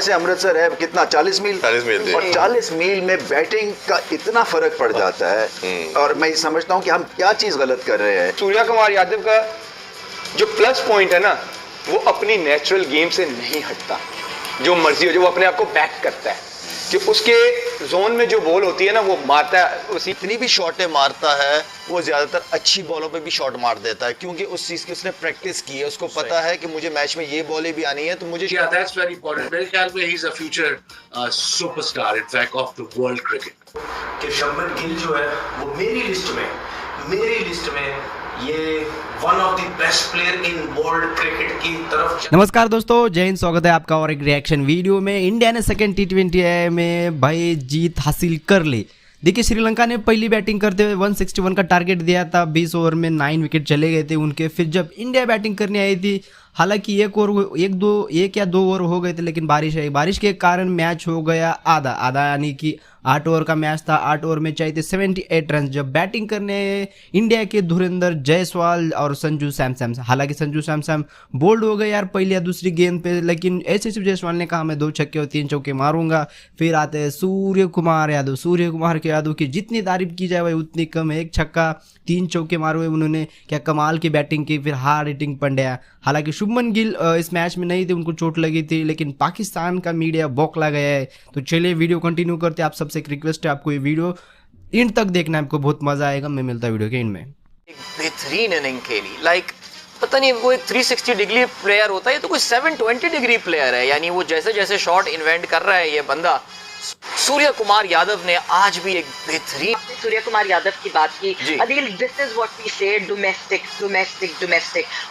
लाहौर से अमृतसर है कितना 40 मील, 40 मील और 40 मील में बैटिंग का इतना फर्क पड़ जाता है। और मैं समझता हूँ कि हम क्या चीज गलत कर रहे हैं। सूर्या कुमार यादव का जो प्लस पॉइंट है ना, वो अपनी नेचुरल गेम से नहीं हटता। जो मर्जी हो, जो वो अपने आप को बैक करता है, कि उसके जोन में जो बॉल होती है ना वो मारता है। उसी इतनी भी शॉटें मारता है वो ज्यादातर अच्छी बॉलों पे भी शॉट मार देता है, क्योंकि उस चीज की उसने प्रैक्टिस की है। उसको पता है कि मुझे मैच में ये बॉलें भी आनी है, तो मुझे Yeah, that's very important. मेरे ख्याल में he's a future superstar, in fact, of the world cricket. कि शुभमन गिल जो है वो मेरी लिस्ट में ये one of the best player in world cricket की तरफ। नमस्कार दोस्तों, जय हिंद। स्वागत है आपका और एक रिएक्शन वीडियो में। इंडिया ने सेकंड T20 में भाई जीत हासिल कर ली। देखिए, श्रीलंका ने पहली बैटिंग करते हुए 161 का टारगेट दिया था। 20 ओवर में 9 विकेट चले गए थे उनके। फिर जब इंडिया बैटिंग करने आई थी, हालांकि एक या दो ओवर हो गए थे, लेकिन बारिश आई। बारिश के कारण मैच हो गया आधा, यानी कि 8 ओवर का मैच था। 8 ओवर में चाहिए थे 78 रन। जब बैटिंग करने इंडिया के धुरंधर जायसवाल और संजू सैमसन, हालांकि संजू सैमसन बोल्ड हो गए यार पहली या दूसरी गेंद पे, लेकिन ऐसे जायसवाल ने कहा मैं 2 छक्के और 3 चौके मारूंगा। फिर आते हैं सूर्य कुमार यादव की जितनी तारीफ की जाए भाई उतनी कम है। 1 छक्का 3 चौके मारे हुए उन्होंने, क्या कमाल की बैटिंग की। फिर हार्ड हिटिंग पंड्या, हालांकि शुभमन गिल इस मैच में नहीं थे, उनको चोट लगी थी, लेकिन पाकिस्तान का मीडिया बौखला गया है। तो चलिए वीडियो कंटिन्यू करते हैं। आप सबसे एक रिक्वेस्ट है, आपको ये वीडियो इन तक देखना है, आपको बहुत मजा आएगा। मैं मिलता है वीडियो के इन में। एक बेहतरीन इनिंग खेली, पता नहीं वो एक 360 डिग्री प्लेयर होता है, ये तो कोई 720 डिग्री प्लेयर है। यानी वो जैसे जैसे शॉट इन्वेंट कर रहा है ये बंदा। सूर्य कुमार यादव ने आज भी एक बेहतरीन, सूर्य कुमार यादव की बात की। Adil, this is what we say, domestic.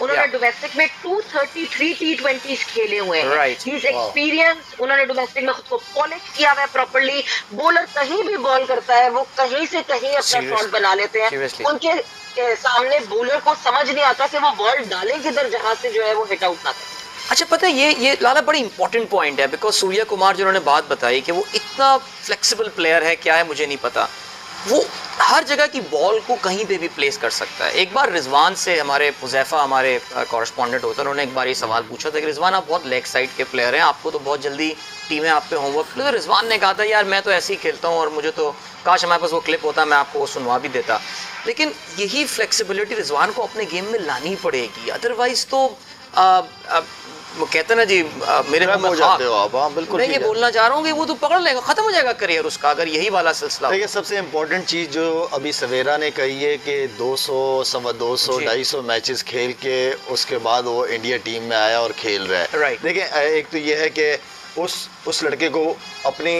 उन्होंने डोमेस्टिक में 233 T20s खेले हुए हैं। He is experience. उन्होंने डोमेस्टिक में खुद को पॉलिश किया हुआ है प्रॉपर्ली। बॉलर कहीं भी बॉल करता है, वो कहीं से कहीं अपना शॉट बना लेते हैं। उनके सामने बॉलर को समझ नहीं आता कि वो बॉल डाले किधर, जहां से जो है वो हिट आउट ना करे। अच्छा, पता है ये लाला बड़ी इंपॉर्टेंट पॉइंट है, बिकॉज सूर्य कुमार जो उन्होंने बात बताई कि वो इतना फ्लेक्सिबल प्लेयर है, क्या है मुझे नहीं पता, वो हर जगह की बॉल को कहीं पे भी प्लेस कर सकता है। एक बार रिजवान से, हमारे हुज़ैफा हमारे कॉरेस्पॉन्डेंट होता है, उन्होंने एक बार ये सवाल पूछा था कि रिजवान आप बहुत लेग साइड के प्लेयर हैं, आपको तो बहुत जल्दी टीमें आप पे होमवर्क। तो रिजवान ने कहा था यार मैं तो ऐसे ही खेलता हूँ और मुझे तो काश हमारे पास वो क्लिप होता, मैं आपको वो सुनवा भी देता। लेकिन यही फ्लेक्सिबिलिटी रिजवान को अपने गेम में लानी पड़ेगी, अदरवाइज तो वो कहते ना जी मेरे मुंह में जाते हो आप। हाँ, बिल्कुल। मैं ये बोलना चाह रहा हूँ कि वो तो पकड़ लेगा, खत्म हो जाएगा करियर उसका, अगर यही वाला सिलसिला। देखिए, सबसे इम्पोर्टेंट चीज़ जो अभी सवेरा ने कही है कि 200, 250, 250 मैचेस खेल के उसके बाद वो इंडिया टीम में आया और खेल रहा है। राइट। देखिए, एक तो ये है कि उस लड़के को अपनी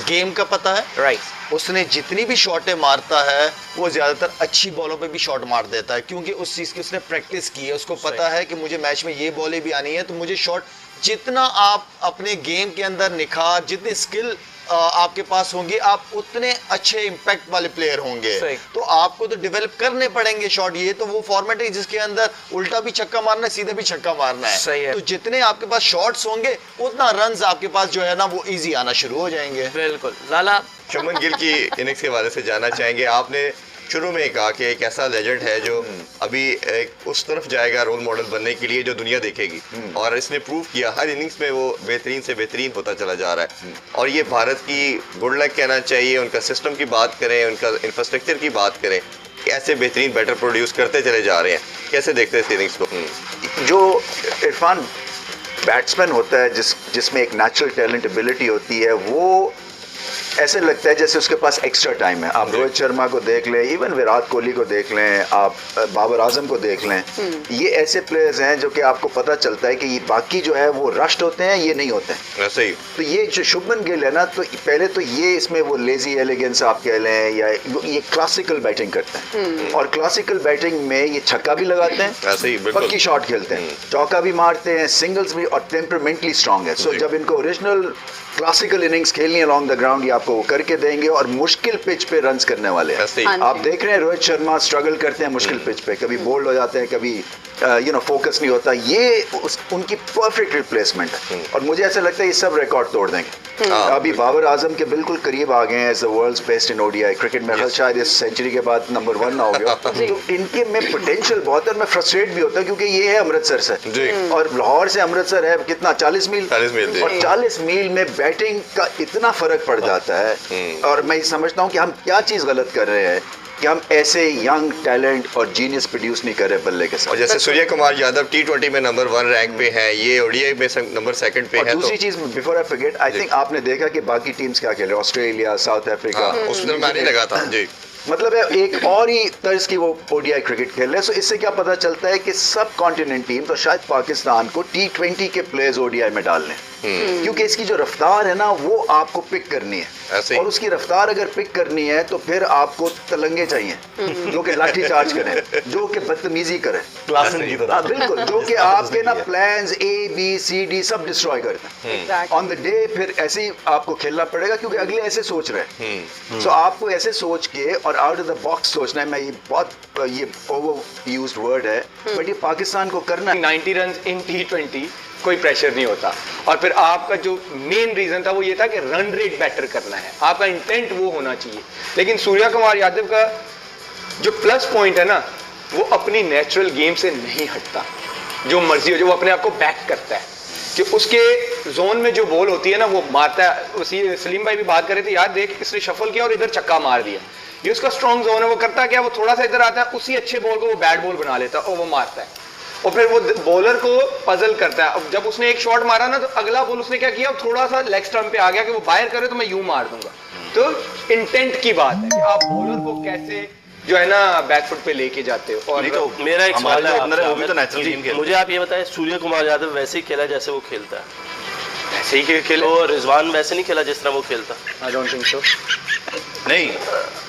गेम का पता है। राइट। उसने जितनी भी शॉटें मारता है वो ज़्यादातर अच्छी बॉलों पे भी शॉट मार देता है, क्योंकि उस चीज़ की उसने प्रैक्टिस की है। उसको पता है कि मुझे मैच में ये बॉलें भी आनी है, तो मुझे शॉट, जितना आप अपने गेम के अंदर निखार, जितने स्किल आपके पास होंगे, आप उतने अच्छे इम्पैक्ट वाले प्लेयर होंगे। तो आपको तो डेवलप करने पड़ेंगे शॉट। ये तो वो फॉर्मेट है जिसके अंदर उल्टा भी छक्का मारना है, सीधा भी छक्का मारना है। सही है। तो जितने आपके पास शॉट्स होंगे उतना रन्स आपके पास जो है ना वो इजी आना शुरू हो जाएंगे। बिल्कुल। लाला, शुभमन गिल की इनिंग्स के बारे से जानना चाहेंगे। आपने शुरू में कहा कि एक ऐसा लेजेंड है जो अभी एक उस तरफ जाएगा रोल मॉडल बनने के लिए जो दुनिया देखेगी, और इसने प्रूव किया हर इनिंग्स में वो बेहतरीन से बेहतरीन होता चला जा रहा है। और ये भारत की गुड लक कहना चाहिए। उनका सिस्टम की बात करें, उनका इंफ्रास्ट्रक्चर की बात करें, ऐसे बेहतरीन बैटर प्रोड्यूस करते चले जा रहे हैं। कैसे देखते हैं इस इनिंग्स को? जो इरफान बैट्समैन होता है जिसमें एक नेचुरल टैलेंट एबिलिटी होती है, वो ऐसे लगता है जैसे उसके पास एक्स्ट्रा टाइम है। आप रोहित शर्मा को देख लें, इवन विराट कोहली को देख लें, आप बाबर आजम को देख लें, ये ऐसे प्लेयर्स हैं जो कि आपको पता चलता है कि ये बाकी जो है वो रश्ड होते हैं, ये नहीं होते हैं। ऐसे ही तो ये जो शुभमन गिल है ना, तो पहले तो ये इसमें वो लेजी एलिगेंस आप कह लें, या ये क्लासिकल बैटिंग करते हैं। और क्लासिकल बैटिंग में ये छक्का भी लगाते हैं, ऐसे ही पक्की शॉट खेलते हैं, चौका भी मारते हैं, सिंगल्स भी, और टेम्परामेंटली स्ट्रांग है। सो जब इनको ओरिजिनल क्लासिकल इनिंग्स खेलनी है अलॉन्ग द ग्राउंड, ये आपको वो करके देंगे, और मुश्किल पिच पे रन्स करने वाले हैं। आप देख रहे हैं रोहित शर्मा स्ट्रगल करते हैं मुश्किल पिच पे, कभी बोल्ड हो जाते हैं, कभी फोकस नहीं होता, ये उनकी परफेक्ट रिप्लेसमेंट है। और मुझे ऐसा लगता है ये सब रिकॉर्ड तोड़ देंगे। अभी बाबर आजम के बिल्कुल करीब आ गए हैं as the world's best in ODI cricket में, शायद इस सेंचुरी के बाद नंबर 1 ना हो गया। तो इनके में पोटेंशियल बहुत है, मैं फ्रस्ट्रेट भी होता हूँ क्योंकि ये है अमृतसर से, और लाहौर से अमृतसर है कितना 40 मील, और 40 मील में बैटिंग का इतना फर्क पड़ जाता है। और मैं समझता हूँ कि हम क्या चीज़ गलत कर रहे हैं कि हम ऐसे यंग टैलेंट और जीनियस प्रोड्यूस नहीं कर रहे बल्ले के साथ। और जैसे सूर्य कुमार यादव T20 में नंबर 1 रैंक पे हैं, ये ओडीआई में नंबर 2 पे है। है। दूसरी चीज before I forget, I think आपने देखा कि बाकी टीम्स क्या खेल रहे, ऑस्ट्रेलिया, साउथ अफ्रीका, उसमें मैं नहीं लगा था जी, मतलब एक और ही तर्ज की वो ओडीआई क्रिकेट खेल रहे हैं। सो इससे क्या पता चलता है कि सब कॉन्टिनेंट टीम तो शायद पाकिस्तान को T20 के प्लेयर्स ओडीआई में डाल लें, क्योंकि इसकी जो रफ्तार है ना वो आपको पिक करनी है, और उसकी रफ्तार अगर पिक करनी है तो फिर आपको तलंगे चाहिए जो कि लाठी चार्ज करें, जो कि बदतमीजी करें, बिल्कुल, जो कि आपके ना प्लान्स ABCD सब डिस्ट्रॉय करते हैं ऑन द डे। फिर ऐसे ही आपको खेलना पड़ेगा क्योंकि अगले ऐसे सोच रहे हैं। सो आपको ऐसे सोच के और आउट ऑफ द बॉक्स सोचना है। मैं ये बहुत ये ओवर यूज्ड वर्ड है, बट ये पाकिस्तान को करना है। 90 रन इन T20 कोई प्रेशर नहीं होता। और फिर आपका जो मेन रीजन था वो ये था कि रन रेट बेटर करना है, आपका इंटेंट वो होना चाहिए। लेकिन सूर्या कुमार यादव का जो प्लस पॉइंट है ना, वो अपनी नेचुरल गेम से नहीं हटता, जो मर्जी हो, जो वो अपने आप को बैक करता है कि उसके जोन में जो बॉल होती है ना वो मारता है। उसी सलीम भाई भी बात कर रहे थे, यार देख इसने शफल किया और इधर छक्का मार दिया, ये उसका स्ट्रॉन्ग जोन है। वो करता क्या, वो थोड़ा सा इधर आता है, उसी अच्छे बॉल को वो बैट बॉल बना लेता है और वो मारता है, और फिर वो बॉलर को पजल करता है। अब जब उसने एक शॉट मारा ना तो अगला बॉल उसने क्या किया, थोड़ा सा लेग स्टंप पे आ गया कि वो बाहर करे तो मैं यूं मार दूंगा। तो इंटेंट की बात है कि आप बॉलर को कैसे जो है ना बैकफुट पे लेके जाते हो। और तो मेरा एक सवाल है, वो भी तो नेचुरल गेम खेलता है। मुझे आप ये बताएं, सूर्य कुमार यादव वैसे ही खेला जैसे वो खेलता है? ऐसे ही खेले। तो रिजवान वैसे नहीं खेला जिस तरह वो खेलता? I don't think so. नहीं,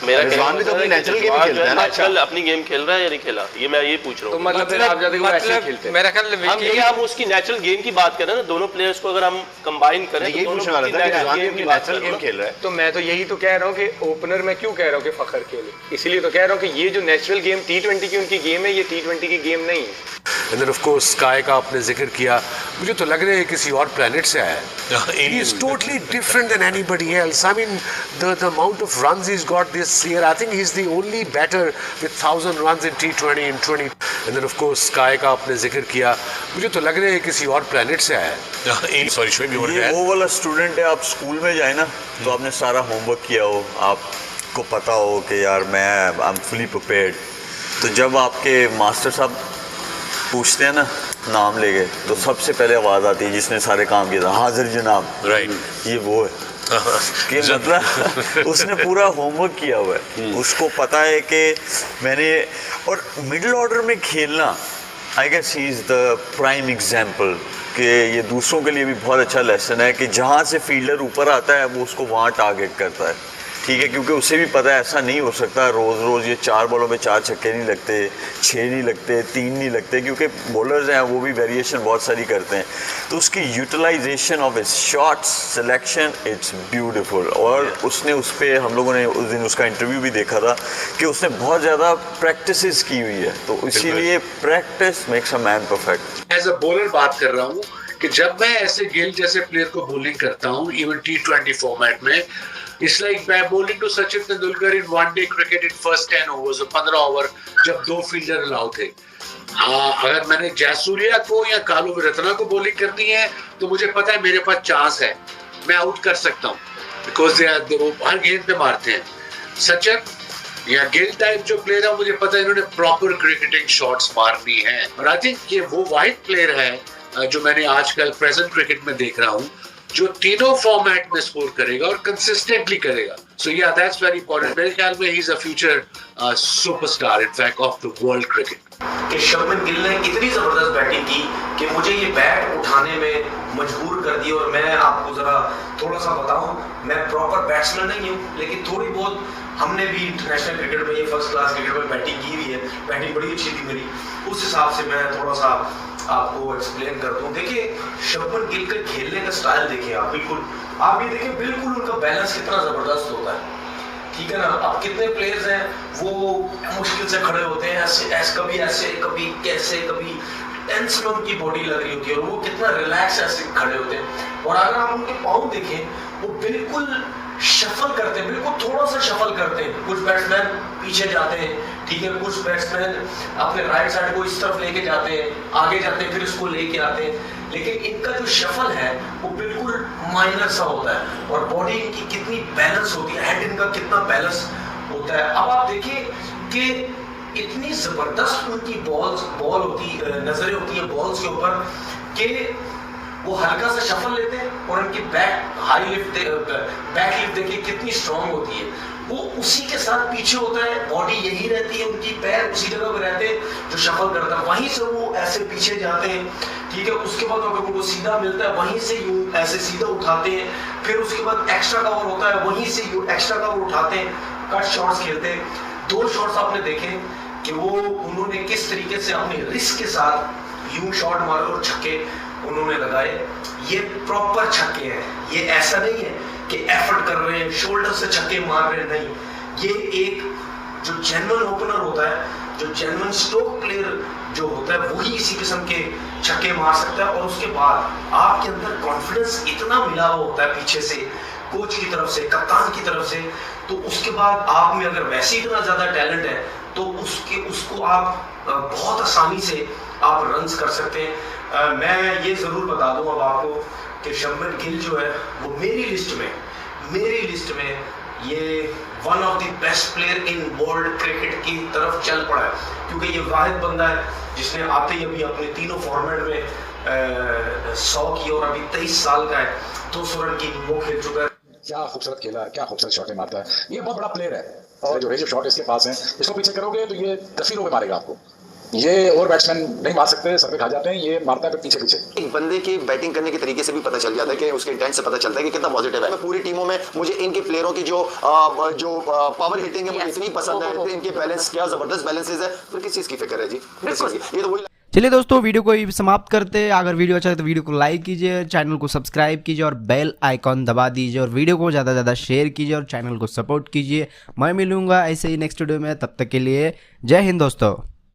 मेरा रिजवान भी तो अपनी नेचुरल गेम खेलता है ना। आजकल अपनी गेम खेल रहा है या नहीं खेला, ये मैं ये पूछ रहा हूँ। तो मतलब आप ज्यादा वैसे ही खेलते हैं। मेरा ख्याल हम उसकी नेचुरल गेम की बात करें ना, दोनों प्लेयर्स को अगर हम कंबाइन करें यही पूछने वाला था कि रिजवान भी अपनी नेचुरल गेम खेल रहा है। तो मैं तो यही तो कह रहा हूँ कि ओपनर मैं क्यों कह रहा हूँ कि फखर खेले, इसीलिए तो कह रहा हूँ कि ये जो नेचुरल गेम T20 की उनकी गेम है, ये T20 की गेम नहीं है। And then of course sky का आपने जिक्र किया, मुझे तो लग रहा है किसी और प्लेनेट से आया है। He is totally different than anybody else. I mean the amount of runs he's got this year, I think he's the only batter with 1000 runs in T20 in 20. And then of course sky का आपने जिक्र किया, मुझे तो लग रहा है किसी और प्लेनेट से आया है। Sorry, ये वो वाला स्टूडेंट है, आप स्कूल में जाए ना तो आपने सारा होमवर्क किया हो, आपको पता हो कि यार मैं आई एम फुली प्रिपेयर्ड, तो जब आपके मास्टर साहब पूछते हैं ना नाम लेके तो सबसे पहले आवाज़ आती है जिसने सारे काम किया था, हाजिर जनाब। राइट, ये वो है कि मतलब उसने पूरा होमवर्क किया हुआ है, उसको पता है कि मैंने। और मिडिल ऑर्डर में खेलना, I guess he is the prime example कि ये दूसरों के लिए भी बहुत अच्छा लेसन है कि जहाँ से फील्डर ऊपर आता है वो उसको वहाँ टारगेट करता है, ठीक है, क्योंकि उसे भी पता है ऐसा नहीं हो सकता रोज़ रोज़ ये 4 बॉलों पे 4 छक्के नहीं लगते, 6 नहीं लगते, 3 नहीं लगते, क्योंकि बॉलर्स हैं वो भी वेरिएशन बहुत सारी करते हैं। तो उसकी यूटिलाइजेशन ऑफ इस शॉट्स सिलेक्शन इट्स ब्यूटीफुल। और उसने उस पर हम लोगों ने उस दिन उसका इंटरव्यू भी देखा था कि उसने बहुत ज़्यादा प्रैक्टिस की हुई है, तो इसीलिए practice makes a man perfect. As a bowler बात कर रहा हूँ कि जब मैं ऐसे गिल जैसे प्लेयर को बॉलिंग करता हूँ इवन T20 फॉर्मेट में, इट्स लाइक मैं bowling to Sachin Tendulkar in one day cricket in first 10 overs, 15 over जब 2 फील्डर अलाउ थे। अगर मैंने जयसूर्या को या कालू विरत्ना को बॉलिंग करनी है तो मुझे पता है मेरे पास चांस है, मैं आउट कर सकता हूँ, बिकॉज वो हर गेंद पे मारते हैं। सचिन या गिल टाइप जो प्लेयर है मुझे पता है इन्होंने प्रॉपर क्रिकेटिंग शॉट्स मारनी है, और आई थिंक ये वो वाइड प्लेयर है जो मैंने आजकल प्रेजेंट क्रिकेट में देख रहा हूँ जो तीनों फॉर्मेट में स्कोर करेगा और कंसिस्टेंटली करेगा। सो या दैट्स वेरी इंपॉर्टेंट। मेरे ख्याल में he is a future superstar in fact of the world cricket. कि शुभमन गिल ने इतनी जबरदस्त बैटिंग की कि मुझे ये बैट उठाने में मजबूर कर दिया। और मैं आपको जरा थोड़ा सा बताऊं, मैं प्रॉपर बैट्समैन नहीं हूं, लेकिन थोड़ी बहुत हमने भी इंटरनेशनल क्रिकेट में, ये फर्स्ट क्लास क्रिकेट में बैटिंग की हुई है, बैटिंग बड़ी अच्छी थी मेरी, उस हिसाब से मैं थोड़ा सा आपको एक्सप्लेन कर दूं। देखिए शुभमन गिल के खेलने का स्टाइल देखिए आप, बिल्कुल आप ये देखिए बिल्कुल उनका बैलेंस कितना जबरदस्त होता है। ठीक है ना। अब कितने प्लेयर्स हैं वो मुश्किल से खड़े होते हैं, कभी ऐसे कभी कैसे, कभी टेंस में उनकी बॉडी लग रही होती है और वो कितना रिलैक्स ऐसे खड़े होते हैं। और अगर आप उनके पाँव देखें वो बिल्कुल शफल करते हैं, बिल्कुल थोड़ा सा शफल करते हैं। कुछ बैट्समैन पीछे जाते हैं, ठीक है, कुछ बैट्समैन अपने राइट साइड को इस तरफ लेके जाते हैं, आगे जाते हैं, फिर इसको लेके आते हैं। लेकिन इनका जो शफल है वो बिल्कुल माइनर सा होता है और बॉडी इनकी कितनी बैलेंस होती है, हेड इनका कितना बैलेंस होता है। अब आप देखिए कि इतनी जबरदस्त उनकी बॉल होती नजरें होती है बॉल्स के ऊपर कि वो हल्का सा शफल लेते हैं और उनकी बैक लिफ्ट देखिए कितनी स्ट्रांग होती है। वो उसी के साथ पीछे होता है, बॉडी यही रहती है, उनकी पैर उसी जगह पे रहते हैं जो शफल करता है, वहीं से वो ऐसे पीछे जाते हैं, ठीक है। उसके बाद अगर उनको सीधा मिलता है वहीं से यूं ऐसे सीधा उठाते हैं, फिर उसके बाद एक्स्ट्रा कवर होता है वहीं से यूं एक्स्ट्रा कवर उठाते हैं, कट शॉट्स खेलते हैं। 2 शॉट्स आपने देखे कि वो उन्होंने किस तरीके से अपने रिस्क के साथ यूं शॉट मारे और छक्के उन्होंने लगाए। ये प्रॉपर छक्के हैं, ये ऐसा नहीं है कि एफर्ट कर रहे हैं, शोल्डर से छक्के मार रहे हैं, नहीं। ये एक जो जेन्युइन ओपनर होता है, जो जेन्युइन स्ट्रोक प्लेयर जो होता है वही इसी किस्म के छक्के मार सकता है। और उसके बाद आपके अंदर कॉन्फिडेंस इतना मिला हुआ होता है पीछे से, कोच की तरफ से, कप्तान की तरफ से, तो उसके बाद आप में अगर वैसे इतना ज्यादा टैलेंट है तो उसको आप बहुत आसानी से आप रन्स कर सकते हैं। मैं ये जरूर बता दूं अब आपको कि शुभमन गिल जो है वो मेरी लिस्ट में ये one of the best player in world cricket की तरफ चल पड़ा है, क्योंकि ये वाहिद बंदा है जिसने आते ही अभी अपने तीनों फॉर्मेट में 100 की और अभी 23 साल का है, 200 रन की वो खेल चुका है। क्या खूबसूरत खेला है, क्या खूबसूरत शॉट मारता है, ये बहुत बड़ा प्लेयर है और जो रेंज ऑफ शॉट इसके पास है, इसको पीछे करोगे तो ये तस्वीरों में मारेगा आपको। ये और बैट्समैन नहीं मार सकते, सर पे खा जाते हैं, ये मारता है पीछे पीछे। एक बंदे की बैटिंग करने के तरीके से भी पता चल जाता है कि उसके इंटेंट से पता चलता है कि कितना पॉजिटिव है। पूरी टीमों में मुझे इनके प्लेयरों की जो पावर हिटिंग है मुझे इतनी पसंद है, इनके बैलेंस क्या जबरदस्त बैलेंसेस है, फिर किस चीज की फिक्र है जी, ये तो वही। चलिए दोस्तों, वीडियो को समाप्त करते हैं। अगर वीडियो अच्छा है तो वीडियो को लाइक कीजिए, चैनल को सब्सक्राइब कीजिए और बेल आइकॉन दबा दीजिए और वीडियो को ज़्यादा से ज़्यादा शेयर कीजिए और चैनल को सपोर्ट कीजिए। मैं मिलूंगा ऐसे ही नेक्स्ट वीडियो में, तब तक के लिए जय हिंद दोस्तों।